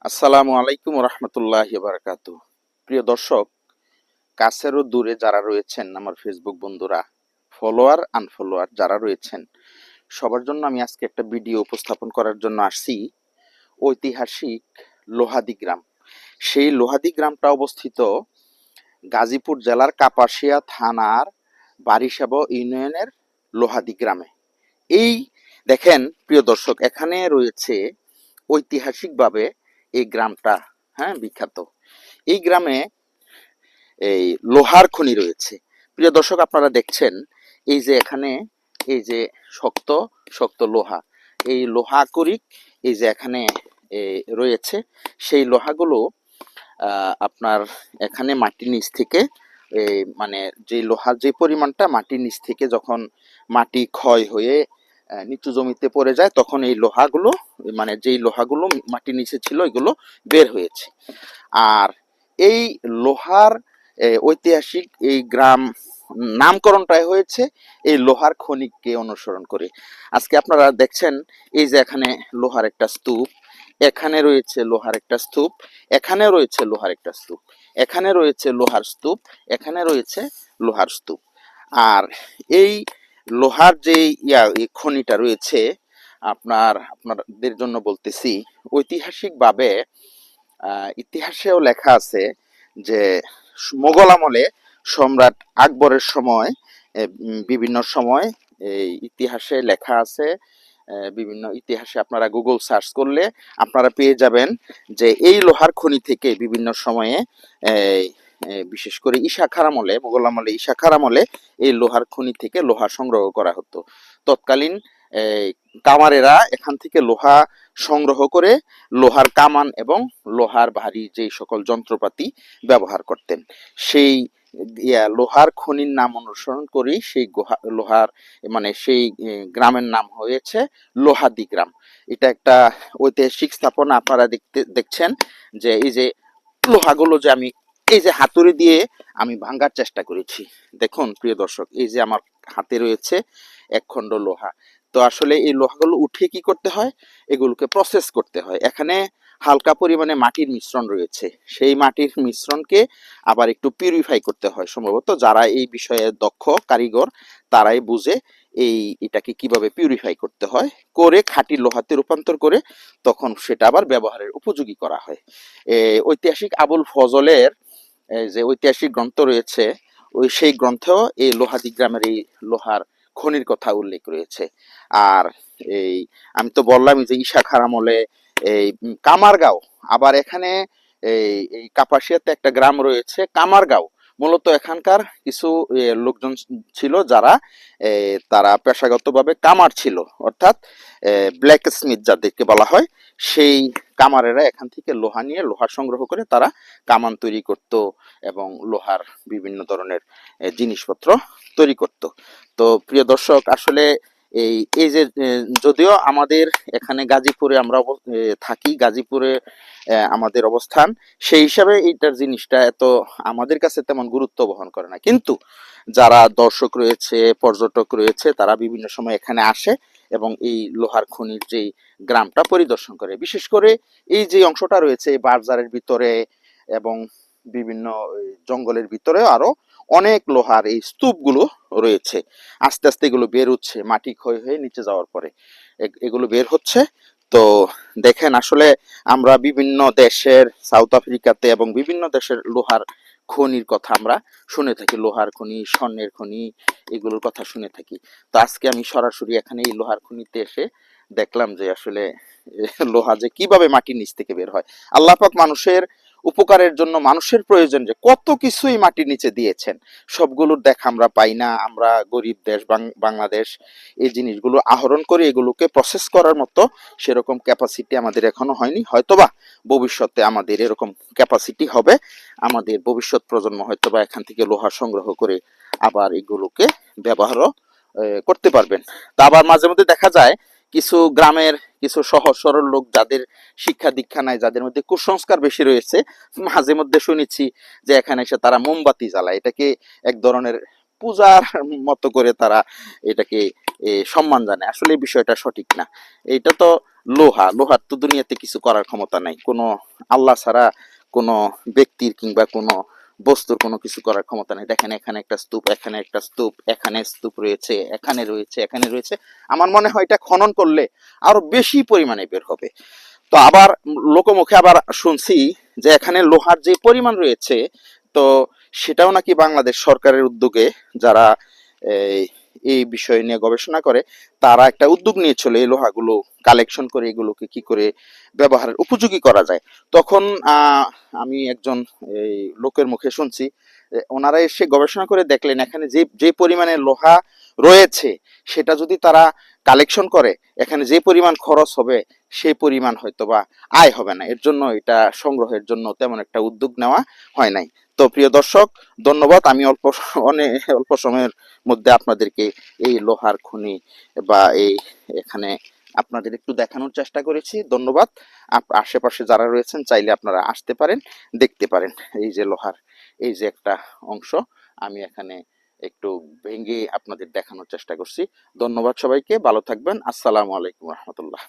আসসালামু আলাইকুম রহমতুল্লাহি বারাকাতু। প্রিয় দর্শক, কাছের ও দূরে যারা রয়েছেন আমার ফেসবুক বন্ধুরা, ফলোয়ার আনফলোয়ার যারা রয়েছেন, সবার জন্য আমি আজকে একটা ভিডিও উপস্থাপন করার জন্য আসছি। ঐতিহাসিক লোহাদি গ্রাম, সেই লোহাদি গ্রামটা অবস্থিত গাজীপুর জেলার কাপাসিয়া থানার বারিসাব ইউনিয়নের লোহাদি গ্রামে। এই দেখেন প্রিয় দর্শক, এখানে রয়েছে ঐতিহাসিকভাবে এই গ্রামটা, হ্যাঁ, বিখ্যাত। এই গ্রামে এই লোহার খনি রয়েছে। প্রিয় দর্শক, আপনারা দেখছেন এই যে এখানে এই যে শক্ত শক্ত লোহা, এই লোহা আকরিক এই যে এখানে রয়েছে, সেই লোহাগুলো আপনার এখানে মাটির নিচ থেকে মানে যে লোহার যে পরিমাণটা মাটির নিচ থেকে যখন মাটি ক্ষয় হয়ে নিচু জমিতে পড়ে যায়, তখন এই লোহাগুলো মানে যেই লোহাগুলো মাটির নিচে ছিল এগুলো বের হয়েছে। আর এই লোহার ঐতিহাসিক এই গ্রাম নামকরণটাই হয়েছে এই লোহার খনিকে অনুসরণ করে। আজকে আপনারা দেখছেন এই যে এখানে লোহার একটা স্তূপ, এখানে রয়েছে লোহার একটা স্তূপ, এখানে রয়েছে লোহার একটা স্তূপ, এখানে রয়েছে লোহার স্তূপ, এখানে রয়েছে লোহার স্তূপ। আর এই লোহার যে এই খনিটা রয়েছে, আপনাদের জন্য বলতেছি, ঐতিহাসিকভাবে ইতিহাসেও লেখা আছে যে মোগল আমলে সম্রাট আকবরের সময় বিভিন্ন সময় এই ইতিহাসে লেখা আছে। বিভিন্ন ইতিহাসে আপনারা গুগল সার্চ করলে আপনারা পেয়ে যাবেন যে এই লোহার খনি থেকে বিভিন্ন সময়ে বিশেষ করে ঈশা খার আমলে, মোগল আমলে ঈশা খার আমলে এই লোহার খনি থেকে লোহা সংগ্রহ করা হতো। তৎকালীন কামারেরা এখান থেকে লোহা সংগ্রহ করে লোহার কামান এবং লোহার ভারী যে সকল যন্ত্রপাতি ব্যবহার করতেন। সেই লোহার খনির নাম অনুসরণ করেই সেই লোহার মানে সেই গ্রামের নাম হয়েছে লোহাদি গ্রাম। এটা একটা ঐতিহাসিক স্থাপনা। আপনারা দেখছেন যে এই যে লোহাগুলো যে আমি এই যে হাতুড়ি দিয়ে আমি ভাঙার চেষ্টা করেছি, দেখুন প্রিয় দর্শক, এই যে আমার হাতে রয়েছে এক খণ্ড লোহা। তো আসলে এই লোহাগুলো উঠিয়ে কি করতে হয়, এগুলোকে প্রসেস করতে হয়। এখানে হালকা পরিমাণে মাটির মিশ্রণ রয়েছে, সেই মাটির মিশ্রণকে আবার একটু পিউরিফাই করতে হয়। সম্ভবত যারা এই বিষয়ে দক্ষ কারিগর তারাই বুঝে এটাকে কিভাবে পিউরিফাই করতে হয়, করে খাঁটি লোহাতে রূপান্তর করে তখন সেটা আবার ব্যবহারের উপযোগী করা হয়। ঐতিহাসিক আবুল ফজলের যে ঐতিহাসিক গ্রন্থ রয়েছে, সেই গ্রন্থেও এই লোহাদি গ্রামের এই লোহার খনির কথা উল্লেখ রয়েছে। আর এই আমি তো বললাম যে ঈশা খার আমলে এই কামারগাঁও, আবার এখানে এই কাপাসিয়াতে একটা গ্রাম রয়েছে কামারগাঁও। মূলত এখানকার কিছু লোকজন ছিল যারা তারা পেশাগতভাবে কামার ছিল, অর্থাৎ ব্ল্যাক স্মিথ যাদেরকে বলা হয়, সেই কামারেরা এখান থেকে লোহা নিয়ে লোহা সংগ্রহ করে তারা কামান তৈরি করত এবং লোহার বিভিন্ন ধরনের জিনিসপত্র তৈরি করত। তো প্রিয় দর্শক, আসলে এই এই যে যদিও আমাদের এখানে গাজীপুরে আমরা থাকি, গাজীপুরে আমাদের অবস্থান, সেই হিসাবে এইটার জিনিসটা এত আমাদের কাছে তেমন গুরুত্ব বহন করে না, কিন্তু যারা দর্শক রয়েছে, পর্যটক রয়েছে, তারা বিভিন্ন সময় এখানে আসে এবং এই লোহার খনির যেই গ্রামটা পরিদর্শন করে। বিশেষ করে এই যে অংশটা রয়েছে বাজারের ভিতরে এবং বিভিন্ন জঙ্গলের ভিতরে আরো অনেক লোহার এই স্তূপগুলো রয়েছে। আস্তে আস্তে এগুলো বের হচ্ছে, মাটি ক্ষয় হয়ে নিচে যাওয়ার পরে এগুলো বের হচ্ছে। তো দেখেন, আসলে আমরা বিভিন্ন দেশের, সাউথ আফ্রিকাতে এবং বিভিন্ন দেশের লোহার খনির কথা আমরা শুনে থাকি, লোহার খনি, স্বর্ণের খনি, এগুলোর কথা শুনে থাকি। তো আজকে আমি সরাসরি এখানে এই লোহার খনিতে এসে দেখলাম যে আসলে লোহা যে কিভাবে মাটির নিচ থেকে বের হয়। আল্লাহ পাক মানুষের উপকারের জন্য, মানুষের প্রয়োজন যে কত কিছুই মাটির নিচে দিয়েছেন, সবগুলোর দেখা আমরা পাই না। আমরা গরিব দেশ বাংলাদেশ, এই জিনিসগুলো আহরণ করে এগুলোকে প্রসেস করার মতো সেরকম ক্যাপাসিটি আমাদের এখনো হয়নি। হয়তোবা ভবিষ্যতে আমাদের এরকম ক্যাপাসিটি হবে, আমাদের ভবিষ্যৎ প্রজন্ম হয়তোবা এখান থেকে লোহা সংগ্রহ করে আবার এগুলোকে ব্যবহারও করতে পারবেন। তা আবার মাঝে মধ্যে দেখা যায় কিছু গ্রামের কিছু সহজ সরল লোক যাদের শিক্ষা দীক্ষা নাই, যাদের মধ্যে কুসংস্কার বেশি রয়েছে, মাঝে মধ্যে শুনেছি যে এখানে এসে তারা মোমবাতি জ্বালায়, এটাকে এক ধরনের পূজার মতো করে তারা এটাকে সম্মান জানায়, আসলে এই বিষয়টা সঠিক না। এটা তো লোহার তো দুনিয়াতে কিছু করার ক্ষমতা নাই, কোনো আল্লাহ ছাড়া কোনো ব্যক্তির কিংবা কোনো বস্তুর কোনো কিছু করার ক্ষমতা নেই। দেখেন এখানে একটা স্তূপ, এখানে একটা স্তূপ, এখানে স্তূপ রয়েছে, এখানে রয়েছে, এখানে রয়েছে। আমার মনে হয় এটা খনন করলে আরো বেশি পরিমাণে বের হবে। তো আবার লোকমুখে আবার শুনছি যে এখানে লোহার যে পরিমাণ রয়েছে, তো সেটাও নাকি বাংলাদেশ সরকারের উদ্যোগে, যারা এই এই বিষয় নিয়ে গবেষণা করে, তারা একটা উদ্যোগ নিয়েছিল এই লোহাগুলো কালেকশন করে এগুলোকে কি করে ব্যবহারের উপযোগী করা যায়। তখন আমি একজন এই লোকের মুখে শুনছি, ওনারা এসে গবেষণা করে দেখলেন এখানে যে যে পরিমাণে লোহা রয়েছে, সেটা যদি তারা কালেকশন করে, এখানে যে পরিমাণ খরচ হবে সেই পরিমাণ হয়তো বা আয় হবে না। এর জন্য এটা সংগ্রহের জন্য তেমন একটা উদ্যোগ নেওয়া হয় নাই। তো প্রিয় দর্শক, ধন্যবাদ। আমি অনেক অল্প সময়ের মধ্যে আপনাদেরকে এই লোহার খনি বা এই এখানে আপনাদের একটু দেখানোর চেষ্টা করেছি। ধন্যবাদ। আশেপাশে যারা রয়েছেন চাইলে আপনারা আসতে পারেন, দেখতে পারেন। এই যে লোহার এই যে একটা অংশ আমি এখানে একটু ভেঙে আপনাদের দেখানোর চেষ্টা করছি। ধন্যবাদ সবাইকে, ভালো থাকবেন। আসসালামু আলাইকুম রহমতুল্লাহ।